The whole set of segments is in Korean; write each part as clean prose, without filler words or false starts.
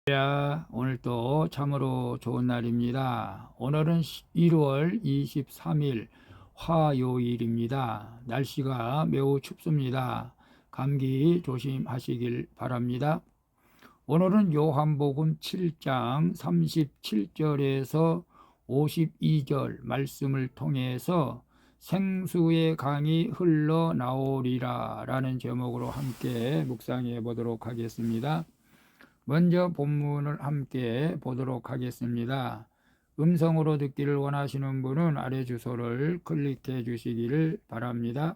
오늘 또 참으로 좋은 날입니다. 오늘은 1월 23일 화요일입니다. 날씨가 매우 춥습니다. 감기 조심하시길 바랍니다. 오늘은 요한복음 7장 37절에서 52절 말씀을 통해서 생수의 강이 흘러나오리라 라는 제목으로 함께 묵상해 보도록 하겠습니다. 먼저 본문을 함께 보도록 하겠습니다. 음성으로 듣기를 원하시는 분은 아래 주소를 클릭해 주시기를 바랍니다.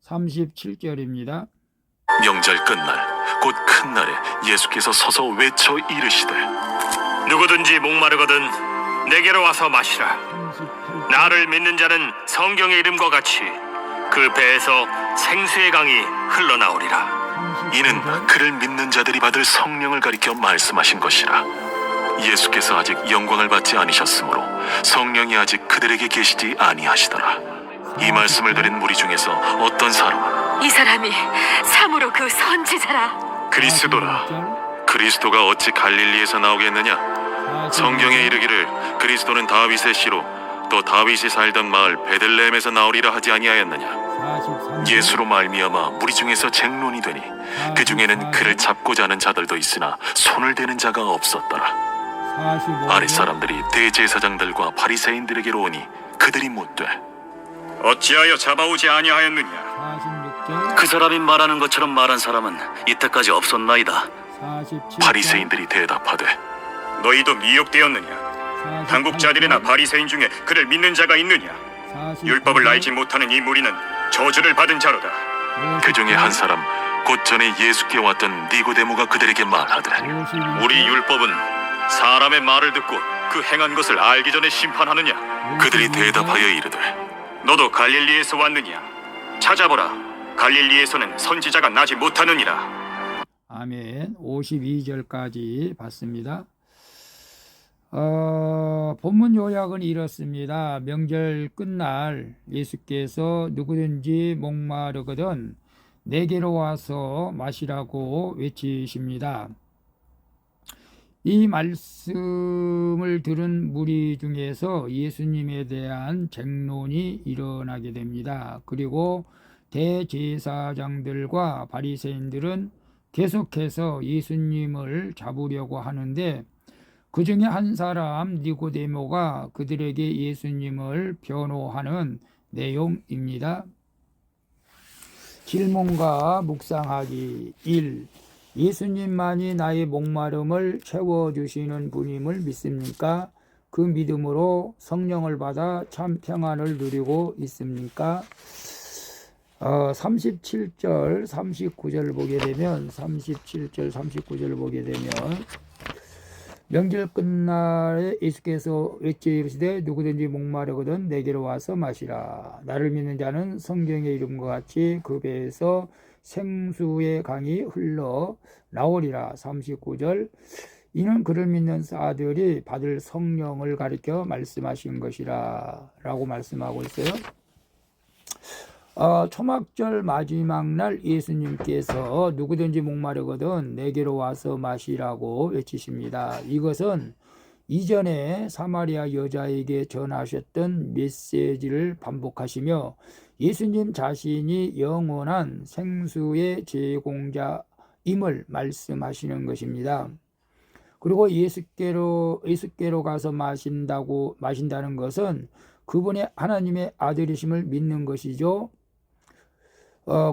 37절입니다. 명절 끝날 곧 큰 날에 예수께서 서서 외쳐 이르시되 누구든지 목마르거든 내게로 와서 마시라. 38절. 나를 믿는 자는 성경의 이름과 같이 그 배에서 생수의 강이 흘러나오리라. 이는 그를 믿는 자들이 받을 성령을 가리켜 말씀하신 것이라. 예수께서 아직 영광을 받지 않으셨으므로 성령이 아직 그들에게 계시지 아니하시더라. 이 말씀을 들은 무리 중에서 어떤 사람은 이 사람이 참으로 그 선지자라. 그리스도라. 그리스도가 어찌 갈릴리에서 나오겠느냐? 성경에 이르기를 그리스도는 다윗의 씨로 또 다윗이 살던 마을 베들레헴에서 나오리라 하지 아니하였느냐? 예수로 말미암아 무리 중에서 쟁론이 되니 그 중에는 그를 잡고자 하는 자들도 있으나 손을 대는 자가 없었더라. 아랫 사람들이 대제사장들과 바리새인들에게로 오니 그들이 묻되 어찌하여 잡아오지 아니하였느냐? 46절. 그 사람이 말하는 것처럼 말한 사람은 이때까지 없었나이다. 47절. 바리새인들이 대답하되 너희도 미혹되었느냐? 당국자들이나 바리새인 중에 그를 믿는 자가 있느냐? 율법을 알지 못하는 이 무리는 저주를 받은 자로다. 그 중에 한 사람 곧 전에 예수께 왔던 니고데모가 그들에게 말하되 우리 율법은 사람의 말을 듣고 그 행한 것을 알기 전에 심판하느냐? 그들이 대답하여 이르되 너도 갈릴리에서 왔느냐? 찾아보라. 갈릴리에서는 선지자가 나지 못하느니라. 아멘. 52절까지 봤습니다. 본문 요약은 이렇습니다. 명절 끝날 예수께서 누구든지 목마르거든 내게로 와서 마시라고 외치십니다. 이 말씀을 들은 무리 중에서 예수님에 대한 쟁론이 일어나게 됩니다. 그리고 대제사장들과 바리새인들은 계속해서 예수님을 잡으려고 하는데 그 중에 한 사람 니고데모가 그들에게 예수님을 변호하는 내용입니다. 질문과 묵상하기 1. 예수님만이 나의 목마름을 채워주시는 분임을 믿습니까? 그 믿음으로 성령을 받아 참 평안을 누리고 있습니까? 37절, 39절을 보게 되면 37절, 39절을 보게 되면 명절 끝날에 예수께서 외쳐 이르시되 누구든지 목마르거든 내게로 와서 마시라. 나를 믿는 자는 성경의 이름과 같이 그 배에서 생수의 강이 흘러 나오리라. 39절. 이는 그를 믿는 자들이 받을 성령을 가리켜 말씀하신 것이라 라고 말씀하고 있어요. 초막절 마지막 날 예수님께서 누구든지 목마르거든 내게로 와서 마시라고 외치십니다. 이것은 이전에 사마리아 여자에게 전하셨던 메시지를 반복하시며 예수님 자신이 영원한 생수의 제공자임을 말씀하시는 것입니다. 그리고 예수께로 가서 마신다는 것은 그분의 하나님의 아들이심을 믿는 것이죠.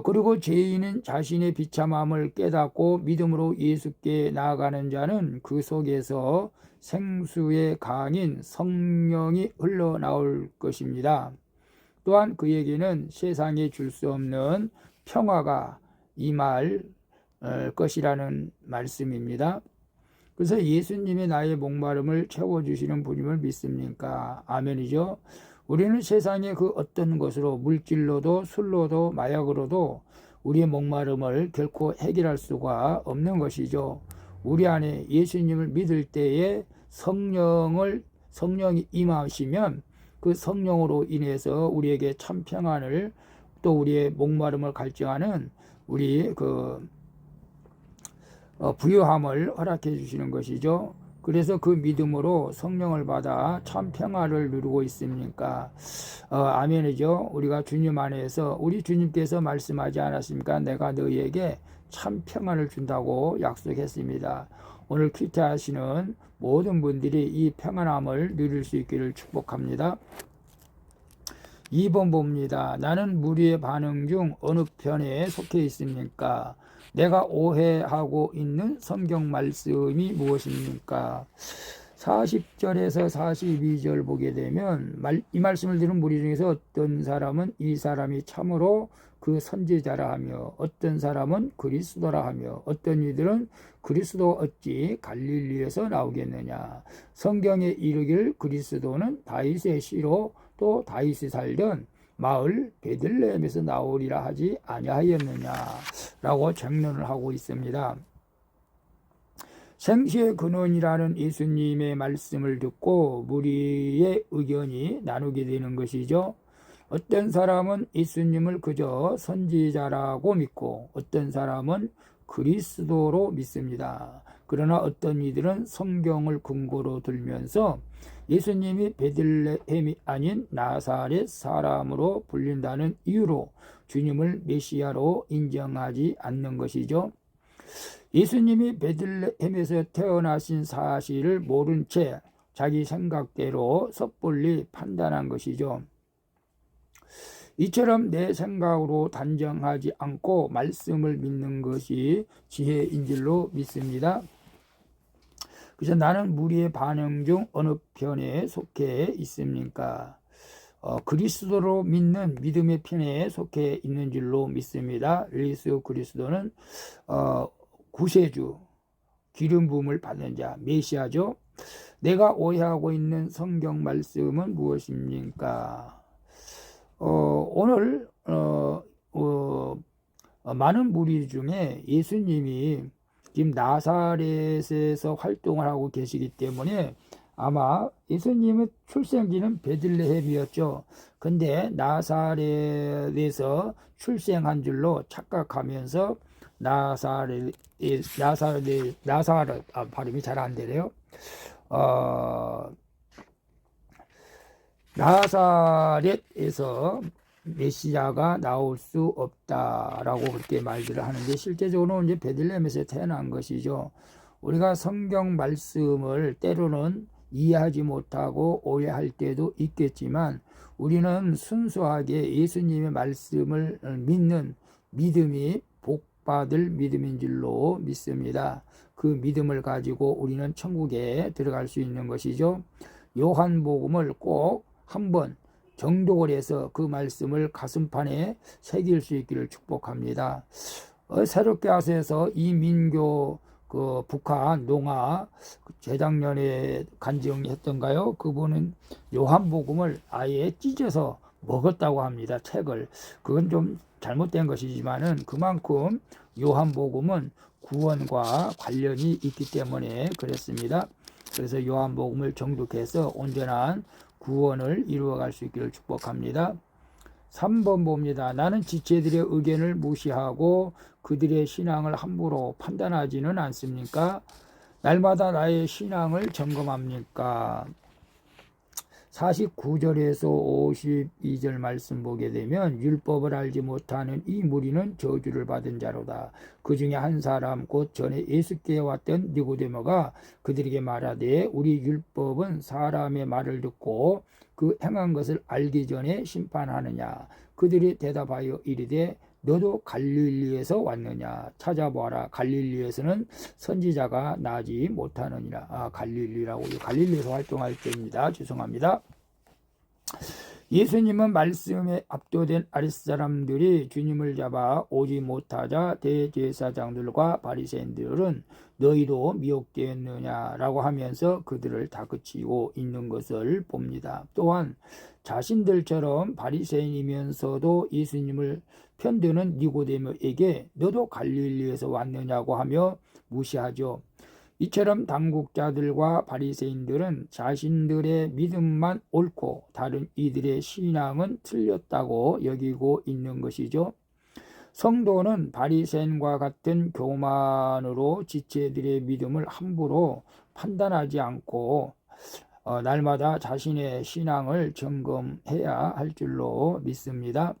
그리고 죄인은 자신의 비참함을 깨닫고 믿음으로 예수께 나아가는 자는 그 속에서 생수의 강인 성령이 흘러나올 것입니다. 또한 그에게는 세상에 줄 수 없는 평화가 임할 것이라는 말씀입니다. 그래서 예수님이 나의 목마름을 채워주시는 분임을 믿습니까? 아멘이죠. 우리는 세상의 그 어떤 것으로 물질로도 술로도 마약으로도 우리의 목마름을 결코 해결할 수가 없는 것이죠. 우리 안에 예수님을 믿을 때에 성령이 임하시면 그 성령으로 인해서 우리에게 참 평안을 또 우리의 목마름을 갈증하는 우리 부유함을 허락해 주시는 것이죠. 그래서 그 믿음으로 성령을 받아 참 평화를 누리고 있습니까? 아멘이죠. 우리가 주님 안에서 우리 주님께서 말씀하지 않았습니까? 내가 너희에게 참 평안을 준다고 약속했습니다. 오늘 큐티하시는 모든 분들이 이 평안함을 누릴 수 있기를 축복합니다. 2번 봅니다. 나는 무리의 반응 중 어느 편에 속해 있습니까? 내가 오해하고 있는 성경 말씀이 무엇입니까? 40절에서 42절 보게 되면 이 말씀을 들은 무리 중에서 어떤 사람은 이 사람이 참으로 그 선지자라 하며 어떤 사람은 그리스도라 하며 어떤 이들은 그리스도 어찌 갈릴리에서 나오겠느냐. 성경에 이르기를 그리스도는 다윗의 씨로 또 다윗이 살던 마을 베들레헴에서 나오리라 하지 아니하였느냐라고 정론을 하고 있습니다. 생시의 근원이라는 예수님의 말씀을 듣고 무리의 의견이 나누게 되는 것이죠. 어떤 사람은 예수님을 그저 선지자라고 믿고 어떤 사람은 그리스도로 믿습니다. 그러나 어떤 이들은 성경을 근거로 들면서 예수님이 베들레헴이 아닌 나사렛 사람으로 불린다는 이유로 주님을 메시아로 인정하지 않는 것이죠. 예수님이 베들레헴에서 태어나신 사실을 모른 채 자기 생각대로 섣불리 판단한 것이죠. 이처럼 내 생각으로 단정하지 않고 말씀을 믿는 것이 지혜인 줄로 믿습니다. 그래서 나는 무리의 반응 중 어느 편에 속해 있습니까? 그리스도로 믿는 믿음의 편에 속해 있는 줄로 믿습니다. 예수 그리스도는 구세주, 기름 부음을 받는 자, 메시아죠. 내가 오해하고 있는 성경 말씀은 무엇입니까? 오늘 많은 무리 중에 예수님이 지금 나사렛에서 활동을 하고 계시기 때문에 아마 예수님의 출생지는 베들레헴이었죠. 근데 나사렛에서 출생한 줄로 착각하면서 나사렛 발음이 잘 안 되네요. 나사렛에서 메시아가 나올 수 없다라고 그렇게 말들을 하는데 실제적으로 이제 베들레헴에서 태어난 것이죠. 우리가 성경 말씀을 때로는 이해하지 못하고 오해할 때도 있겠지만 우리는 순수하게 예수님의 말씀을 믿는 믿음이 복받을 믿음인 줄로 믿습니다. 그 믿음을 가지고 우리는 천국에 들어갈 수 있는 것이죠. 요한복음을 꼭 한번 정독을 해서 그 말씀을 가슴판에 새길 수 있기를 축복합니다. 새롭게 하셔서 이민교 그 북한 농아 재작년에 간증했던가요? 그분은 요한복음을 아예 찢어서 먹었다고 합니다. 책을. 그건 좀 잘못된 것이지만은 그만큼 요한복음은 구원과 관련이 있기 때문에 그랬습니다. 그래서 요한복음을 정독해서 온전한 구원을 이루어갈 수 있기를 축복합니다. 3번 봅니다. 나는 지체들의 의견을 무시하고 그들의 신앙을 함부로 판단하지는 않습니까? 날마다 나의 신앙을 점검합니까? 49절에서 52절 말씀 보게 되면 율법을 알지 못하는 이 무리는 저주를 받은 자로다. 그 중에 한 사람 곧 전에 예수께 왔던 니고데모가 그들에게 말하되 우리 율법은 사람의 말을 듣고 그 행한 것을 알기 전에 심판하느냐. 그들이 대답하여 이르되 너도 갈릴리에서 왔느냐. 찾아보아라. 갈릴리에서는 선지자가 나지 못하느니라. 갈릴리라고 갈릴리에서 활동할 때입니다. 죄송합니다. 예수님은 말씀에 압도된 아랫사람들이 주님을 잡아 오지 못하자 대제사장들과 바리새인들은 너희도 미혹되었느냐라고 하면서 그들을 다그치고 있는 것을 봅니다. 또한 자신들처럼 바리새인이면서도 예수님을 편드는 니고데모에게 너도 갈릴리에서 왔느냐고 하며 무시하죠. 이처럼 당국자들과 바리새인들은 자신들의 믿음만 옳고 다른 이들의 신앙은 틀렸다고 여기고 있는 것이죠. 성도는 바리새인과 같은 교만으로 지체들의 믿음을 함부로 판단하지 않고 날마다 자신의 신앙을 점검해야 할 줄로 믿습니다.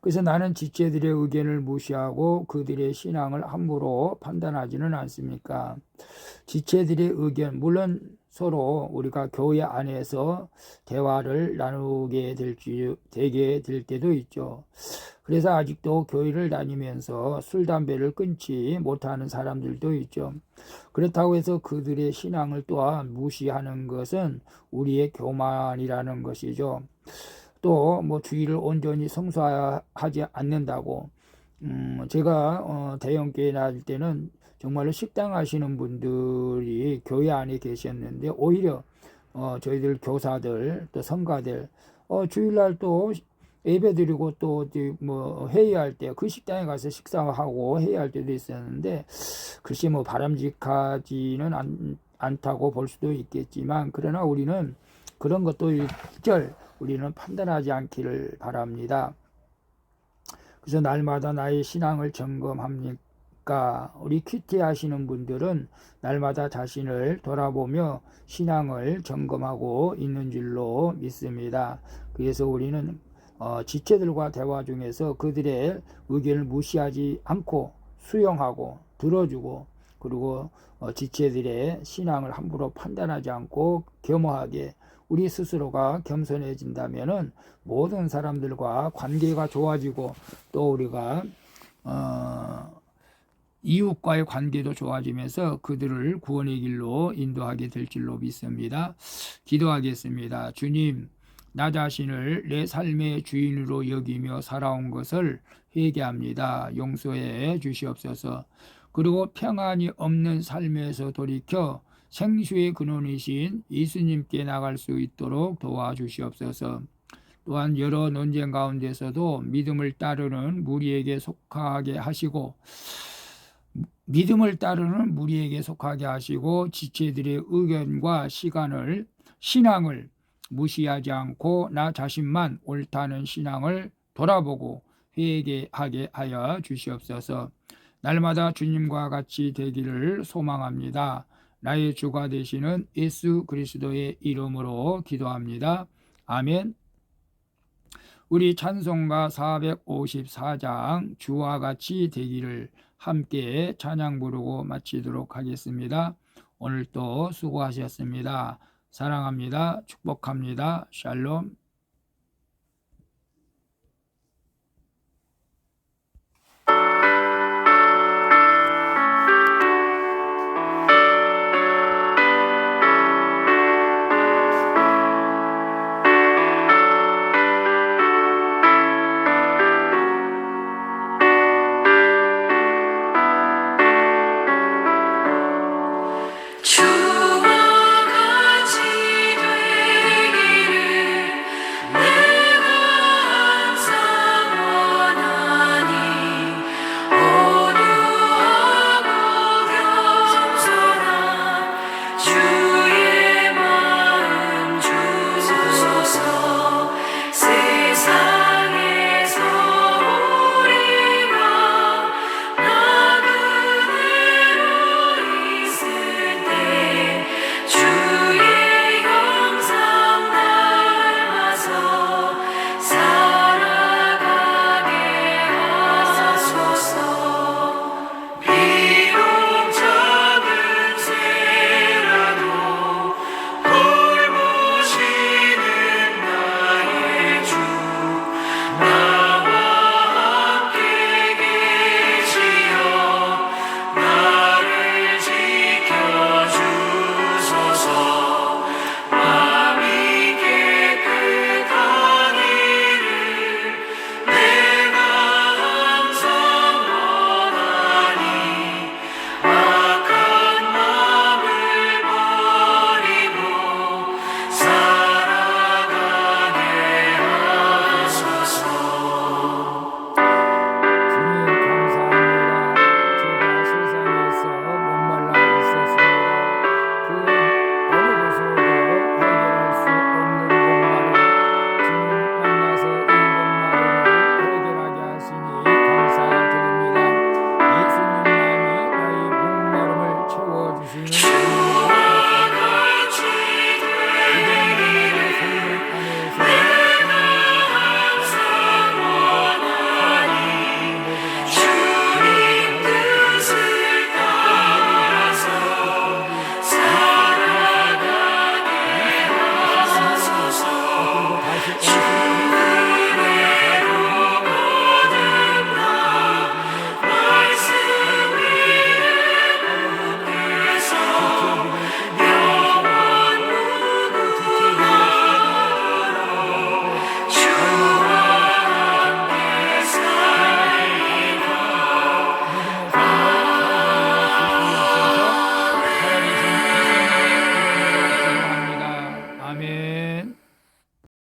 그래서 나는 지체들의 의견을 무시하고 그들의 신앙을 함부로 판단하지는 않습니까? 지체들의 의견, 물론 서로 우리가 교회 안에서 대화를 나누게 되게 될 때도 있죠. 그래서 아직도 교회를 다니면서 술, 담배를 끊지 못하는 사람들도 있죠. 그렇다고 해서 그들의 신앙을 또한 무시하는 것은 우리의 교만이라는 것이죠. 또 뭐 주의를 온전히 성수하지 않는다고 제가 대형교회 나갈 때는 정말로 식당 하시는 분들이 교회 안에 계셨는데 오히려 저희들 교사들 또 성가들 주일날 또 예배드리고 또 뭐 회의할 때 그 식당에 가서 식사하고 회의할 때도 있었는데 글쎄 뭐 바람직하지는 않다고 볼 수도 있겠지만 그러나 우리는 그런 것도 일절 우리는 판단하지 않기를 바랍니다. 그래서 날마다 나의 신앙을 점검합니까? 우리 큐티 하시는 분들은 날마다 자신을 돌아보며 신앙을 점검하고 있는 줄로 믿습니다. 그래서 우리는 지체들과 대화 중에서 그들의 의견을 무시하지 않고 수용하고 들어주고 그리고 지체들의 신앙을 함부로 판단하지 않고 겸허하게 우리 스스로가 겸손해진다면은 모든 사람들과 관계가 좋아지고 또 우리가 이웃과의 관계도 좋아지면서 그들을 구원의 길로 인도하게 될 줄로 믿습니다. 기도하겠습니다. 주님, 나 자신을 내 삶의 주인으로 여기며 살아온 것을 회개합니다. 용서해 주시옵소서. 그리고 평안이 없는 삶에서 돌이켜 생수의 근원이신 예수님께 나갈 수 있도록 도와주시옵소서. 또한 여러 논쟁 가운데서도 믿음을 따르는 무리에게 속하게 하시고 지체들의 의견과 신앙을 무시하지 않고 나 자신만 옳다는 신앙을 돌아보고 회개하게 하여 주시옵소서. 날마다 주님과 같이 되기를 소망합니다. 나의 주가 되시는 예수 그리스도의 이름으로 기도합니다. 아멘. 우리 찬송가 454장 주와 같이 되기를 함께 찬양 부르고 마치도록 하겠습니다. 오늘도 수고하셨습니다. 사랑합니다. 축복합니다. 샬롬.